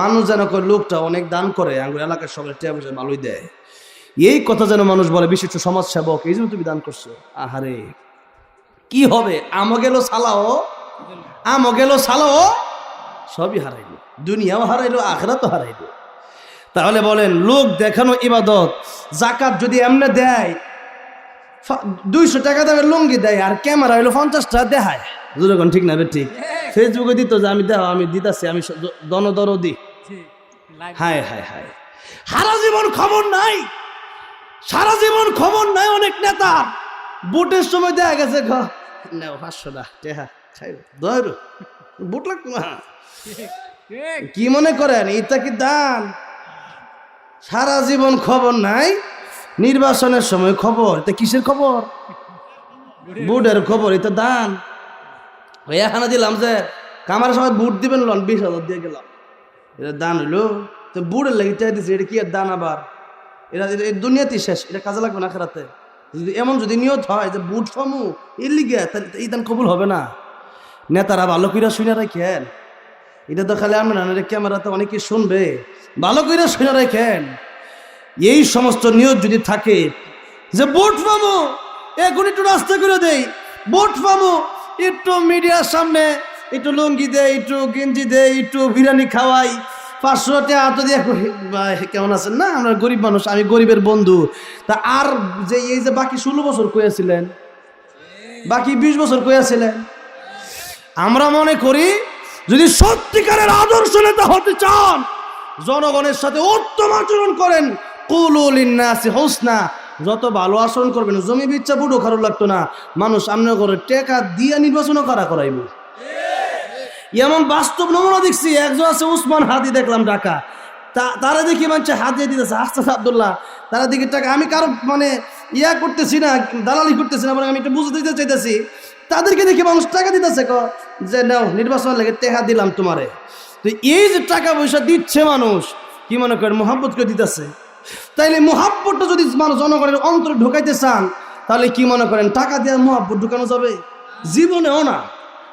মানুষ যেন লোকটা অনেক দান করে, আঙ্গুর এলাকার সবাই টিয়া পয়সা ভালোই দেয়, এই কথা যেন মানুষ বলে, বিশিষ্ট সমাজ সেবক, এই জন্য তুমি দান করছো। আহারে কি হবে? আমো গেল সালাও, আমো গেল সালাও, সবই হারাইলো, দুনিয়াও হারাইলো, আখিরাতও হারাইলো। তাহলে বলেন, লোক দেখানো ইবাদত, জাকাত যদি এমনে দেয়, 200 টাকা দামের লুঙ্গি দেয়, আর ক্যামেরা হইলো 50 টাকা দেখায়, যখন ঠিক না ঠিক? ফেসবুকে দিত যে আমি দেওয়া, আমি দিতেছি, আমি দনদরদি। হায় হায় হায়, সারা জীবন খবর নাই, সারা জীবন খবর নাই। অনেক নেতা ভোটের সময় দেখা গেছে, 500 টাকা খাই ভোট লাগতো না। কি মনে করেন এটা কি দান? সারা জীবন খবর নাই, নির্বাচনের সময় খবর। এটা কিসের খবর? ভোটের খবর। এটা দান? এখানে দিলাম যে কামার সময় ভোট দিবেন, 20,000 দিয়ে গেলাম, এটা দান হইলো? তো বুড়ের লাগে চাই দিচ্ছে, এটা কি আর দান? আবার এটা দুনিয়াতেই শেষ, এটা কাজে লাগবে না আখিরাতে। যদি এমন যদি নিয়ত হয় যে বুট ফামু এর লিগে, তাহলে এই দান কবুল হবে না। নেতারা ভালো কইরা শুনে রাখেন, এটা তো খালি আমরা না, ক্যামেরাতে অনেকে শুনবে, ভালো কইরা শুনে রাখেন। এই সমস্ত নিয়ত যদি থাকে যে বুট ফামু, এখন একটু রাস্তা করে দেই, বুট ফামু, একটু মিডিয়ার সামনে একটু লুঙ্গি দেয়, একটু গেঞ্জি দেয়, একটু বিরিয়ানি খাওয়াই, 500 টাকা হাতে দিয়ে, কেমন আছেন না, আমরা গরিব মানুষ, আমি গরিবের বন্ধু। তা আর যে এই যে বাকি 16 বছর কইয়াছিলেন, বাকি 20 বছর কইয়াছিলেন, আমরা মনে করি যদি সত্যিকারের আদর্শ নেতা হতে চান, জনগণের সাথে উত্তম আচরণ করেন, কুলু লিন্নাসি হুসনা, যত ভালো আচরণ করবেন, জমি বিচ্ছা বুড়ো খারাপ লাগতো না, মানুষ আমনে করে টাকা দিয়ে নির্বাচনও করাইব। এমন বাস্তব নমুনা দেখছি। একজন আছে উসমান হাদি, দেখলাম ঢাকা, তারা দেখি মানছে হাত দিয়ে দিতেছে, আস্তে আব্দুল্লাহ, তারা দিকে টাকা, আমি কারো মানে করতেছি না, দালালি করতেছি না, আমি এটা বুঝতে দিতে চাইতেছি, তাদেরকে দেখে মানুষ টাকা দিতেছে যে নাও নির্বাচন লাগে টাকা দিলাম তোমারে। তো এই যে টাকা পয়সা দিচ্ছে মানুষ, কি মনে করেন মোহাব্বত করে দিতেছে? তাইলে মোহাব্বতটা যদি মানুষ জনগণের অন্তরে ঢোকাইতে চান, তাহলে কি মনে করেন টাকা দিয়ে মোহাব্বত ঢুকানো যাবে? জীবনেও না,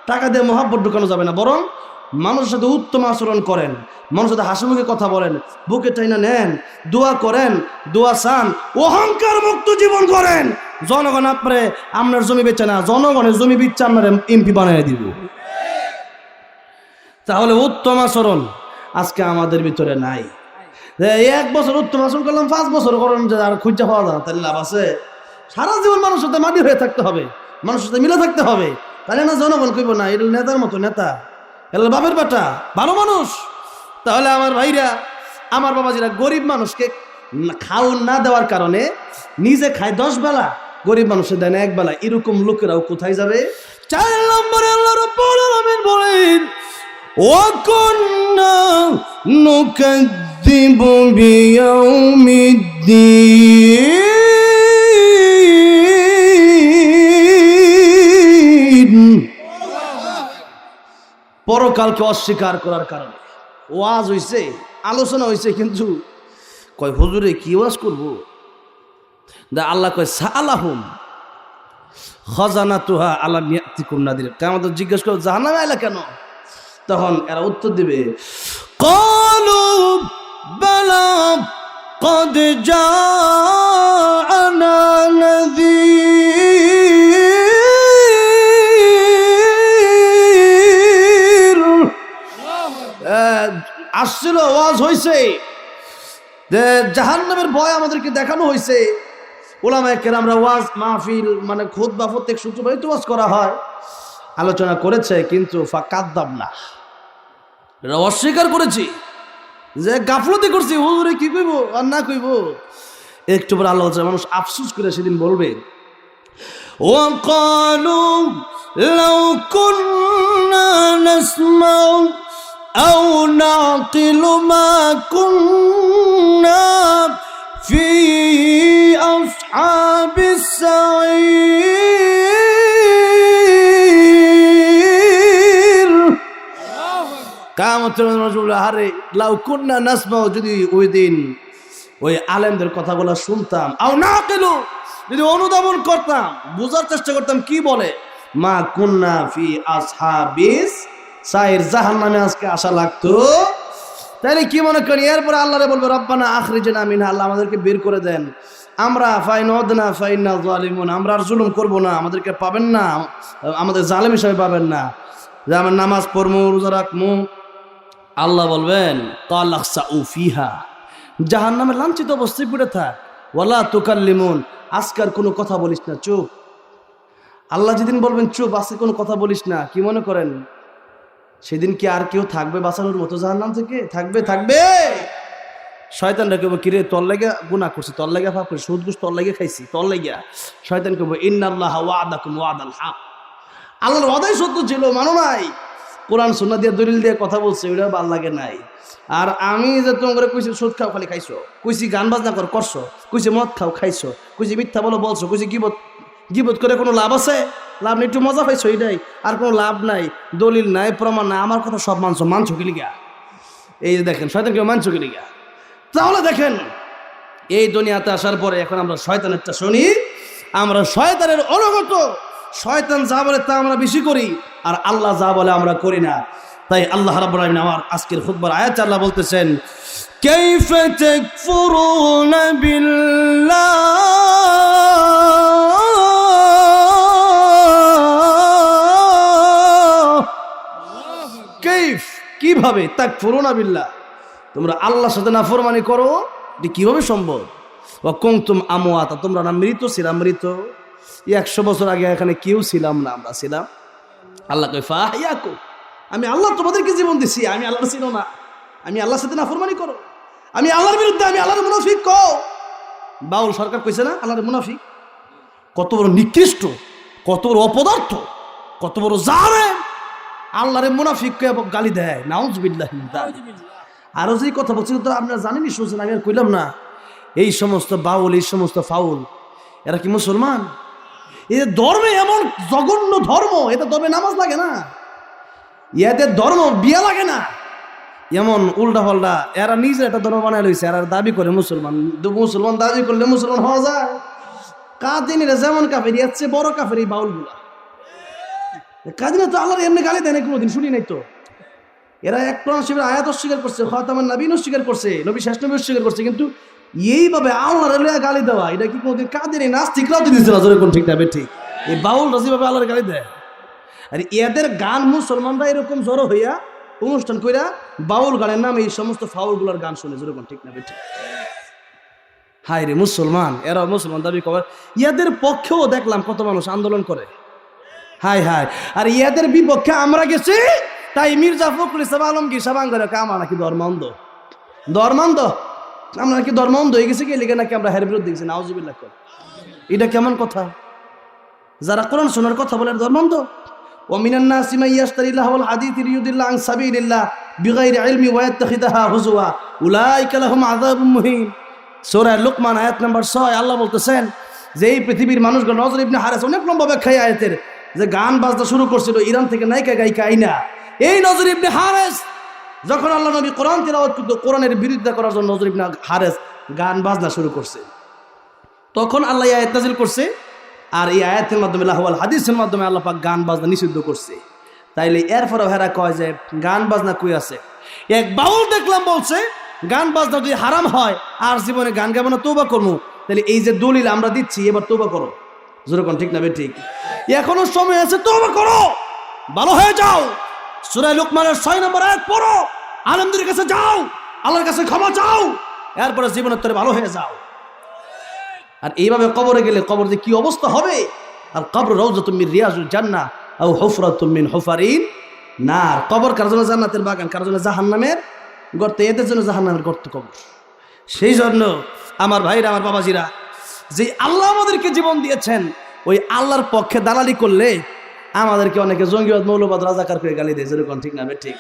টাকা দিয়ে মোহাব্বত ঢুকানো যাবে না। বরং মানুষের সাথে উত্তম আচরণ করেন, মানুষের সাথে হাসি মুখে কথা বলেন, বুকে টাইনা নেন, দোয়া করেন, দোয়া চান, অহংকার মুক্ত জীবন করেন। জনগণ আপনার জমি বেচে না, জনগণের জমি বিচ্ছে আপনার এমপি বানিয়ে দিব। তাহলে উত্তম আচরণ আজকে আমাদের ভিতরে নাই। 1 বছর উত্তম আচরণ করলাম, 5 বছর করেন যে আর খুঁজা পাওয়া যায়, তাহলে লাভ আছে? সারা জীবন মানুষের সাথে মাটি হয়ে থাকতে হবে, মানুষের সাথে মিলে থাকতে হবে। তাহলে না জনগণ কইব না এটা নেতার মতো নেতা, এলা বাপের বেটা, ভালো মানুষ। তাহলে আমার ভাইরা, আমার বাবাজিরা, গরিব মানুষকে খাওন না দেওয়ার কারণে নিজে খায় 10 বেলা, গরিব মানুষের দেয় না 1 বেলা। এরকম লোকেরাও কোথায় যাবে? 4 নম্বরে আল্লাহ রাব্বুল আলামিন বলেন, ওয়া কুন্না নুকাযযিবু বিয়াউমিদ্দিন। পরকালকে অস্বীকার করার কারণে ওয়াজ হইছে, আলোচনা হইছে, কিন্তু কয় হুজুরে কি ওয়াজ করবো? আল্লাহ কয় সালাহুম খাজানাতুহা আলা ইয়াতিকুম নাদির। কিয়ামত জিজ্ঞেস করো জাহান্নামে আইলা কেন? তখন এরা উত্তর দিবে, ক্বালু বালা ক্বাদ জাআনা নাযীর। আসছিল, ওয়াজ হইছে, যে জাহান্নামের ভয় আমাদেরকে দেখানো হয়েছে। উলামায়ে কেরামরা ওয়াজ মাহফিল মানে খুতবা প্রত্যেক শুক্রবারই তো ওয়াজ করা হয়, আলোচনা করেছে, কিন্তু ফাকাদ্দাবনা, এটা অস্বীকার করেছি, যে গাফলতি করছি, হুজুরে কি কইব আর না কইব। একটু পর আল্লাহ মানুষ আফসোস করে সেদিন বলবে, ওয়াকালু লাউ কুন্না নাসমাউ আও নাকিলু মা কুন্না ফি আসহাবিস সাঈর। কিয়ামতের দিন আরে লাউ কুন্না নাসমাউ, যদি ওই দিন ওই আলেমদের কথাগুলো শুনতাম, আও নাকিলু, যদি অনুধাবন করতাম, বোঝার চেষ্টা করতাম কি বলে, মা কুন্না ফি আসহাবিস সাঈর, জাহান্নামে আজকে আশা লাগতো। তাইলে কি মনে করি এরপরে আল্লাহরে বলবো, রব্বানা আখরিজনা মিনহা, আল্লাহ আমাদেরকে বের করে দেন। আমরা ফাইন ওদনা ফাইন্না যালিমুন, আমরা আর জুলুম করব না, আমাদেরকে পাবেন না, আমাদের জালেম হিসেবে পাবেন না, যে আমরা নামাজ পড়মু, রোজা রাখমু। আল্লাহ বলবেন কালাখসাউ ফিহা, জাহান্নামের লাঞ্ছিত অবস্থায় পড়ে থাক, ওয়ালা তুকাল্লিমুন, আজকার কোনো কথা বলিস না, চুপ। আল্লাহ যেদিন বলবেন চুপ, আজকে কোনো কথা বলিস না, কি মনে করেন সেদিন কি আর কেউ থাকবে বাঁচানোর মতো জাহান্নাম থেকে? থাকবে? থাকবে। শয়তানরা কইব, কিরে তোর লাগা গুনাহ করছি, তোর লাগা পাপ করছি, সুদ ঘুষ তোর লাগা খাইছি, তোর লাগা। শয়তান কইব, ইন্নাল্লাহা ওয়াদাকুম ওয়াদাল হক, আল্লাহর ওয়াদাই সত্য ছিল, মানো নাই। কোরআন সুন্নাহ দিয়ে দলিল দিয়ে কথা বলছে, ওইটা ভালো লাগে নাই। আর আমি যে তোমাকে কইছি সুদ খাও খালি খাইছো, কইছি গান বাজনা করছো, কইছি মদ খাও খাইছো, কইছি মিথ্যা বলো বলছো, কইছি গিবত করে কোনো লাভ আছে? লাভ নেই, একটু মজা পাইছো এটাই, আর কোনো লাভ নাই, দলিল নাই, প্রমাণ নাই, আমার কথা সব মানছো কি লিগা? এই যে দেখেন শয়তান কেউ মানছো কি লিগা? তাহলে দেখেন এই দুনিয়াতে আসার পরে এখন আমরা শয়তানেরটা শুনি, আমরা শয়তানের অনুগত, শয়তান যা বলে তা আমরা বেশি করি, আর আল্লাহ যা বলে আমরা করি না। তাই আল্লাহ রাব্বুল আলামিন আমার আজকের খুতবার আয়াতে আল্লাহ বলতেছেন, কাইফা তাকফুরুনা বিল্লাহ, কিভাবে তাকফুরুনা বিল্লাহ, তোমরা আল্লাহর সাথে নাফরমানি করো, এটা কিভাবে সম্ভব? ওয়া কুনতুম আমওয়াতা, তোমরা না মৃত ছিলাম, মৃত 100 বছর আগে এখানে কেউ ছিলাম না, আমরা ছিলাম। আল্লাহ কয় ফাহিয়াকুম, আমি আল্লাহ তোমাদেরকে জীবন দিছি, আমি আল্লাহর ছিল না, আমি আল্লাহর সাথে নাফরমানি করো, আমি আল্লাহর বিরুদ্ধে, আমি আল্লাহর মুনাফিক। কও বাউল সরকার কইছে না আল্লাহর মুনাফিক? কত বড় নিকৃষ্ট, কত বড় অপদার্থ, কত বড় জালেম, আল্লাহরে মুনাফিক গালি দেয়, নাউজুবিল্লাহ। আরো যে কথা বলছি তো আপনারা জানেনই, শুনছেন, আমি আর কইলাম না। এই সমস্ত বাউল, এই সমস্ত ফাউল, এরা কি মুসলমান? এই ধর্মে এমন জঘন্য ধর্ম, এটা ধর্মে নামাজ লাগে না, ইয়াদের ধর্ম বিয়া লাগে না, এমন উল্টা পাল্টা। এরা নিজে একটা ধর্ম বানায় লইছে, এরা দাবি করে মুসলমান। মুসলমান দাবি করলে মুসলমান হওয়া যায়? কাদিনীরা যেমন কাফের, এর চেয়ে বড় কাফের এই বাউল গুলা। কাদিনা তো আল্লাহর এমনি গালি দেয় না, কোনোদিন শুনি নাই তো। এরা এক কোরআন শরীফের আয়াত অস্বীকার করছে, খাতামান নবীন অস্বীকার করছে, নবী শেষ নবী অস্বীকার করছে, কিন্তু এইভাবে আল্লাহর গালি দেওয়া, এটা কি কোনোদিন কাদিনী নাস্তিকরাও দিয়েছিল? জোরে কোন ঠিক না ঠিক? এই বাউল রাজিভাবে আল্লাহর গালি দেয়। আর এদের গান মুসলমানরা এরকম জড়ো হইয়া অনুষ্ঠান কইরা বাউল গানের নামে এই সমস্ত ফাউলগুলোর গান শুনে, যেরকম ঠিক না ঠিক? হায় রে মুসলমান, এরা মুসলমান দাবি করে, ইয়াদের পক্ষেও দেখলাম কত মানুষ আন্দোলন করে। হায় হায়, আর ইয়াদের বিপক্ষে আমরা গেছি, তাই মির্জা ফখরুল ইসলাম আলমগীর সাহেব করে আমরা নাকি ধর্মান্ধ। ধর্মান্ধ আমরা নাকি ধর্মান্ধ হয়ে গেছি, লিখে নাকি আমরা হের বিরুদ্ধে গেছি। নাউজুবিল্লাহ। এটা কেমন কথা? যারা কোরআন শোনার কথা বলে ধর্মান্ধ? ومن الناس من يشتري لهو الحديث ليضل عن سبيل الله بغير علم ويتخذها هزوا أولئك لهم عذاب مهين। সূরা লুকমান আয়াত নাম্বার 6 আল্লাহ বলতেছেন যে এই পৃথিবীর মানুষগুলো, নজর ইবনে হারেস অনেক লম্বা ব্যাখ্যা আয়াতের, যে গান বাজনা শুরু করছিল ইরান থেকে নায়িকা গায়িকা আইনা। এই নজর ইবনে হারেস যখন আল্লাহ নবী কোরআন তিলাওয়াত করতে, কোরআনের বিরোধিতা করার জন্য নজর ইবনে হারেস গান বাজনা শুরু করছে, তখন আল্লাহ এই আয়াত নাযিল করছে। আর এই আয়াতের মাধ্যমে লাহওয়াল হাদিসের মাধ্যমে আল্লাহ পাক গান বাজনা নিষিদ্ধ করছে। তাইলে এরপরও হেরা কয় যে গান বাজনা কই আছে? এক বাউল দেখলাম বলছে গান বাজনা যদি হারাম হয় আর জীবনে গান গাবো না, তওবা করবো। তাহলে এই যে দলিল আমরা দিচ্ছি, এবার তওবা করো। যেরকম ঠিক না ঠিক? এখনো সময় আছে, তওবা করো, ভালো হয়ে যাও। সূরা লুকমানের 6 নম্বর আয়াত পড়ো, আলেমদের কাছে যাও, আল্লাহর কাছে ক্ষমা চাও, এরপরে জীবনের তরে ভালো হয়ে যাও। আর এইভাবে কবরে গেলে কবর যে কি অবস্থা হবে! আর কবর রাউযাতুম মিন রিয়াজুল জান্নাহ আও হুফরাতুম মিন হুফারিন নার। কবর কার জন্য জান্নাতের বাগান, কার জন্য জাহান্নামের গর্ত, এদের জন্য জাহান্নামের গর্ত কবর। সেই জন্য আমার ভাইরা, আমার বাবাজিরা, যে আল্লাহ আমাদেরকে জীবন দিয়েছেন, ওই আল্লাহর পক্ষে দালালি করলে আমাদেরকে অনেকে জঙ্গিবাদ, মৌলবাদ, রাজাকার করে গালি দেয়। যেরকম ঠিক না ঠিক?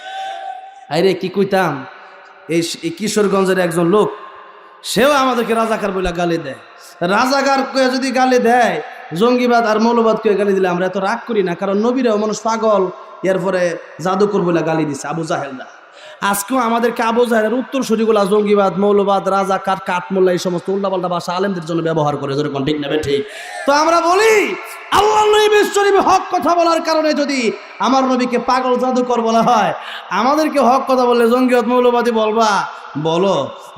আরে কি কইতাম, এই কিশোরগঞ্জের একজন লোক, সেও আমাদেরকে রাজাকার বলে গালি দেয়। রাজাকার কয়ে যদি গালি দেয়, জঙ্গিবাদ আর মৌলবাদ কয়ে গালি দিলে আমরা এত রাগ করি না, কারণ নবীরাও মানুষ পাগল, এরপরে জাদুকর বলে গালি দিচ্ছে আবু জাহেলরা। আজকেও আমাদেরকে আবু জাহেলের উত্তর সূরিগুলা জঙ্গিবাদ, মৌলবাদ, রাজাকার, কাঠমোল্লা, এই সমস্ত উল্টাপাল্টা ভাষা আলেমদের জন্য ব্যবহার করে। যেরকম ঠিক না ঠিক? তো আমরা বলি আল্লাহ নবী বিশ্বনবী হক কথা বলার কারণে যদি আমার নবীকে পাগল, জাদুকর বলা হয়, আমাদেরকে হক কথা বললে জঙ্গিবাদ, মৌলবাদী বলবা? বলো,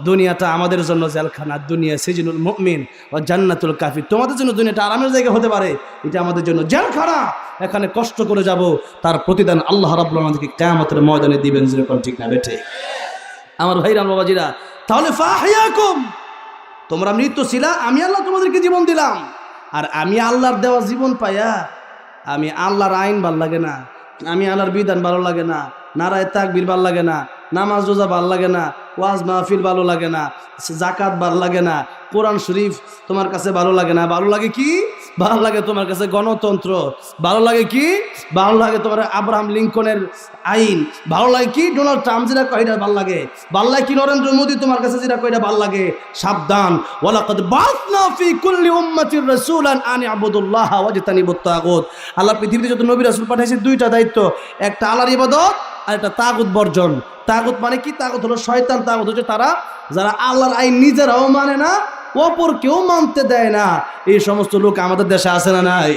দুনিয়াটা আমাদের জন্য জেলখানা, দুনিয়া সিজনুল মুমিন ও জান্নাতুল কাফির। তোমাদের জন্য দুনিয়াটা আরামের জায়গা হতে পারে, এটা আমাদের জন্য জেলখানা। এখানে কষ্ট করে যাব, তার প্রতিদান আল্লাহ রাব্বুল আলামিন আমাদেরকে কিয়ামতের ময়দানে দিবেন। যেরকম ঠিক না বেঠে? আমার ভাইরা, আমার বাবাজিরা, তাহলে ফাহিয়াকুম, তোমরা মৃত ছিলা, আমি আল্লাহ তোমাদেরকে জীবন দিলাম। আর আমি আল্লাহর দেওয়া জীবন পাইয়া আমি আল্লাহর আইন ভাল লাগে না, আমি আল্লাহর বিধান ভালো লাগে না, নারায়ে তাকবীর ভাল লাগে না, নামাজ রোজা ভাল লাগে না, ওয়াজ মাহফিল ভালো লাগে না, জাকাত ভালো লাগে না, কোরআন শরীফ তোমার কাছে ভালো লাগে না। ভালো লাগে কি? ভালো লাগে তোমার কাছে গণতন্ত্র। ভালো লাগে কি? ভালো লাগে তোমার আব্রাহাম লিঙ্কনের আইন। ভালো লাগে কি? ডোনাল্ড ট্রাম্প যেটা কয়টা ভালো লাগে। ভালো লাগে কি? নরেন্দ্র মোদী তোমার কাছে যেটা কয়টা ভালো লাগে। সাবধান, ওয়ালাকাদ বাআসনা ফি কুল্লি উম্মাতির রাসূলান আন ইবুদুল্লাহ ওয়াজতানিবুত তাগুত। আল্লাহ পৃথিবীতে যত নবী রাসূল পাঠাইছে, দুইটা দায়িত্ব, একটা আল্লাহর ইবাদত আর একটা তাগুত বর্জন। তাগুত মানে কি? তাগুত হলো শয়তান। তাগুত হচ্ছে তারা যারা আল্লাহর আইন নিজেরাও মানে না, অপর কেউ মানতে দেয় না। এই সমস্ত লোক আমাদের দেশে আছে না নাই?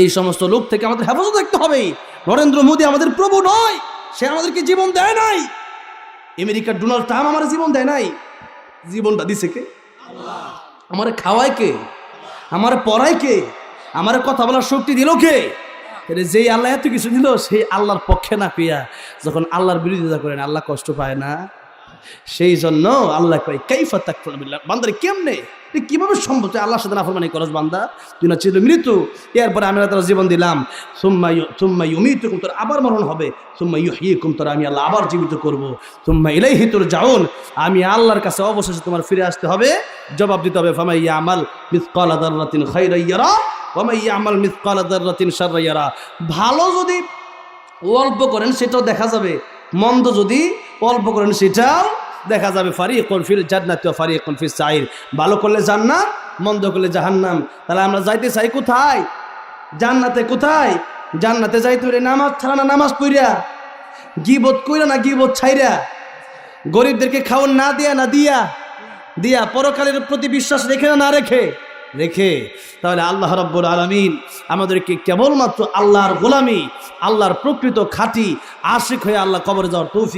এই সমস্ত লোক থেকে আমাদের হেফাজত রাখতে হবে। নরেন্দ্র মোদী আমাদের প্রভু নয়, সে আমাদেরকে জীবন দেয় নাই। আমেরিকার ডোনাল্ড ট্রাম্প আমার জীবন দেয় নাই। জীবনটা দিছে কে? আল্লাহ। আমারে খাওয়ায় কে? আমারে পড়ায় কে? আমারে কথা বলার শক্তি দিল কে? যেই আল্লাহ এত কিছু দিল, সেই আল্লাহর পক্ষে না পেয়া যখন আল্লাহর বিরোধিতা করেন, আল্লাহ কষ্ট পায় না? সেই জন্য আল্লাহ কয় কাইফা তাকফুরুনা বিল্লাহ, বান্দারে কেমনে, তুই কিভাবে সম্ভব তুই আল্লাহর সাথে নাফরমানি করস বান্দা? তুই না ছিল মৃত্যু, এরপরে আমি তার জীবন দিলাম, সুম্মা ইউমীতুকুম, তোর আবার মরণ হবে, সুম্মা ইউহয়িকুম, তোর আমি আল্লাহ আবার জীবিত করব, সুম্মা ইলাইহি তুরজাউন, আমি আল্লাহর কাছে অবশেষে তোমার ফিরে আসতে হবে, জবাব দিতে হবে। ফামান ইয়ামাল মিসকালা যাররাতিন খায়রান ইয়ারা ওয়া মান ইয়ামাল মিসকালা যাররাতিন শাররান ইয়ারা। ভালো যদি অল্প করেন সেটাও দেখা যাবে, মন্দ যদি অল্প করেন সেটাও দেখা যাবে। ফারিকুন ফিল জান্নাতি ওয়া ফারিকুন ফিস সাইর। ভালো করলে জান্নাত, মন্দ করলে জাহান্নাম। তাহলে আমরা যাইতে চাই কোথায়? জান্নাতে। কোথায়? জান্নাতে যাইতে হলে নামাজ ছাড়া না নামাজ পড়িয়া, গীবত কইরা না গীবত ছাইরা, গরিবদেরকে খাওয়ান না দিয়া না দিয়া দিয়া, পরকালের প্রতি বিশ্বাস রেখে না রেখে রেখে। তাহলে আল্লাহ রাব্বুল আলামিন আমাদেরকে কেবলমাত্র আল্লাহর গোলামি, আল্লাহর প্রকৃত খাঁটি আশিক হয়ে আল্লাহ কবরে যাওয়ার তৌফিক